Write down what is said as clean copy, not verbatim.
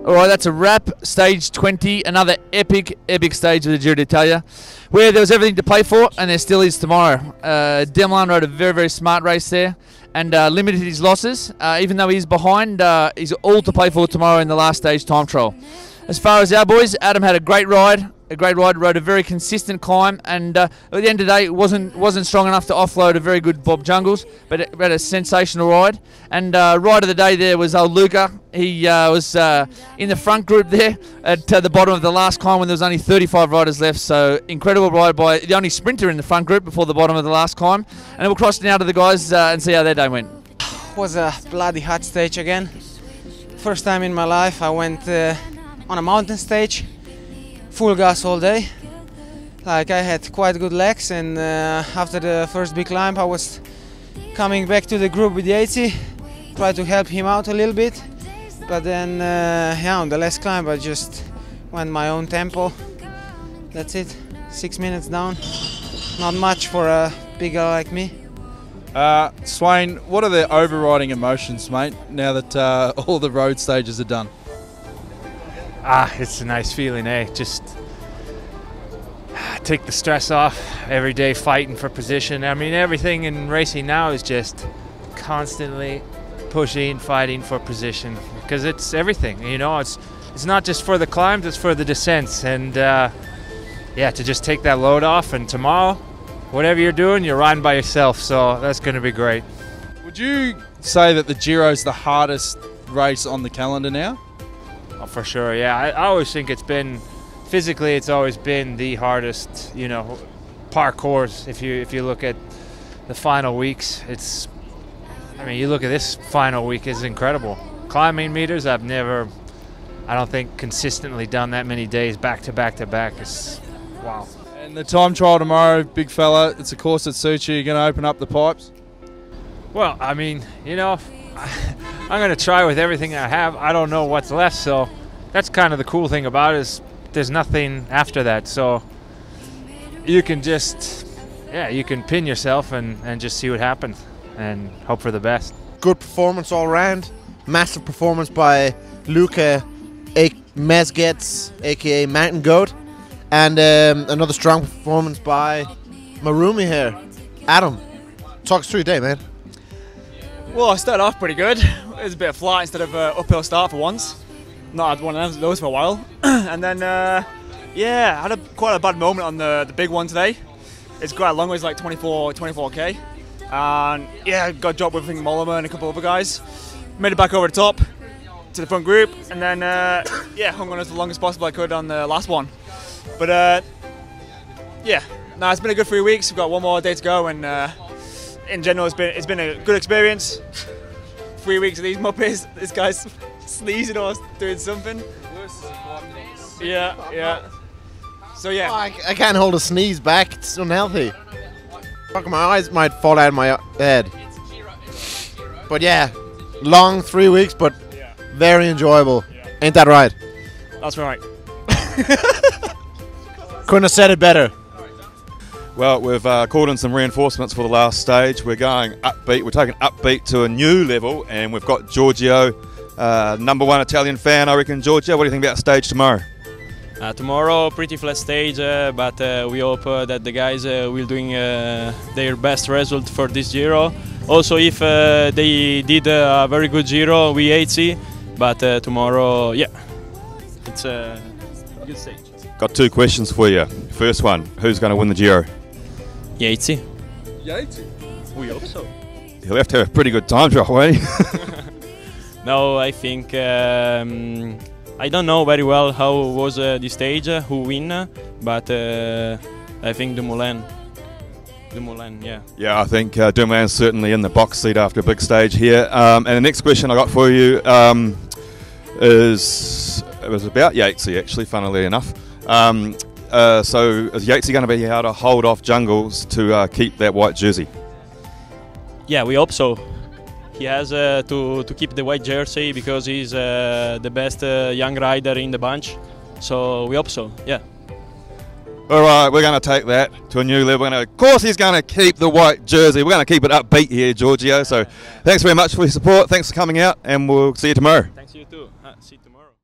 Alright, that's a wrap. Stage 20, another epic stage of the Giro d'Italia, where there was everything to play for, and there still is tomorrow. Demlan rode a very smart race there, and limited his losses. Even though he's behind, he's all to play for tomorrow in the last stage time trial. As far as our boys, Adam had a great ride, rode a very consistent climb, and at the end of the day, it wasn't strong enough to offload a very good Bob Jungles, but it had a sensational ride. And ride of the day there was old Luca. He was in the front group there at the bottom of the last climb when there was only 35 riders left. So incredible ride by the only sprinter in the front group before the bottom of the last climb. And then we'll cross now to the guys and see how their day went. It was a bloody hot stage again. First time in my life I went on a mountain stage, full gas all day. Like, I had quite good legs, and after the first big climb I was coming back to the group with Yates, tried to help him out a little bit, but then yeah, on the last climb I just went my own tempo. That's it, 6 minutes down, not much for a big guy like me. Swain, what are the overriding emotions, mate, now that all the road stages are done? It's a nice feeling, eh? Just take the stress off. Every day fighting for position. I mean, everything in racing now is just constantly pushing, fighting for position, because it's everything. You know, it's not just for the climbs, it's for the descents, and yeah, to just take that load off. And tomorrow, whatever you're doing, you're riding by yourself, so that's going to be great. Would you say that the Giro's the hardest race on the calendar now? Oh, for sure, yeah. I always think it's been, physically, it's always been the hardest, you know, parcours. If you look at the final weeks, it's, I mean, you look at this final week, it's incredible. Climbing meters, I've never, I don't think, consistently done that many days back to back to back. It's, wow. And the time trial tomorrow, big fella, it's a course that suits you. You're going to open up the pipes? Well, I mean, you know, I'm going to try with everything I have. I don't know what's left, so that's kind of the cool thing about it, is there's nothing after that. So you can just, yeah, you can pin yourself and just see what happens and hope for the best. Good performance all round. Massive performance by Luca Mezgets, aka Mountain Goat. And another strong performance by Marumi here. Adam, talk us through your day, man. Well, I started off pretty good. It was a bit of flat instead of uphill start for once. Not had one of those for a while. And then, yeah, I had quite a bad moment on the big one today. It's quite a long way, it's like 24k. And yeah, got dropped with, I think, Mollema and a couple other guys. Made it back over the top to the front group, and then, yeah, hung on as the longest possible I could on the last one. But yeah, no, it's been a good 3 weeks. We've got one more day to go, and in general, it's been a good experience. 3 weeks of these Muppets. This guy's sneezing or doing something. Yeah. So yeah. Oh, I can't hold a sneeze back. It's unhealthy. Fuck, my eyes might fall out of my head. But yeah, long 3 weeks, but very enjoyable. Ain't that right? That's right. Couldn't have said it better. Well, we've called in some reinforcements for the last stage. We're going upbeat. We're taking upbeat to a new level, and we've got Giorgio, #1 Italian fan, I reckon. Giorgio, what do you think about stage tomorrow? Tomorrow, pretty flat stage, but we hope that the guys will doing their best result for this Giro. Also, if they did a very good Giro, we Yates, but tomorrow, yeah, it's a good stage. Got 2 questions for you. First one, who's going to win the Giro? Yates. Yates? We hope so. He'll have to have a pretty good time trial, won't he? No, I think I don't know very well how was the stage, who win, but I think Dumoulin. Yeah. Yeah, I think Dumoulin certainly in the box seat after a big stage here. And the next question I got for you is, it was about Yates, actually, funnily enough. So is Yates going to be able to hold off Jungles to keep that white jersey? Yeah, we hope so. He has to keep the white jersey because he's the best young rider in the bunch. So we hope so, yeah. All right, we're going to take that to a new level. Of course, he's going to keep the white jersey. We're going to keep it upbeat here, Giorgio. So thanks very much for your support. Thanks for coming out, and we'll see you tomorrow. Thanks, you too. See you tomorrow.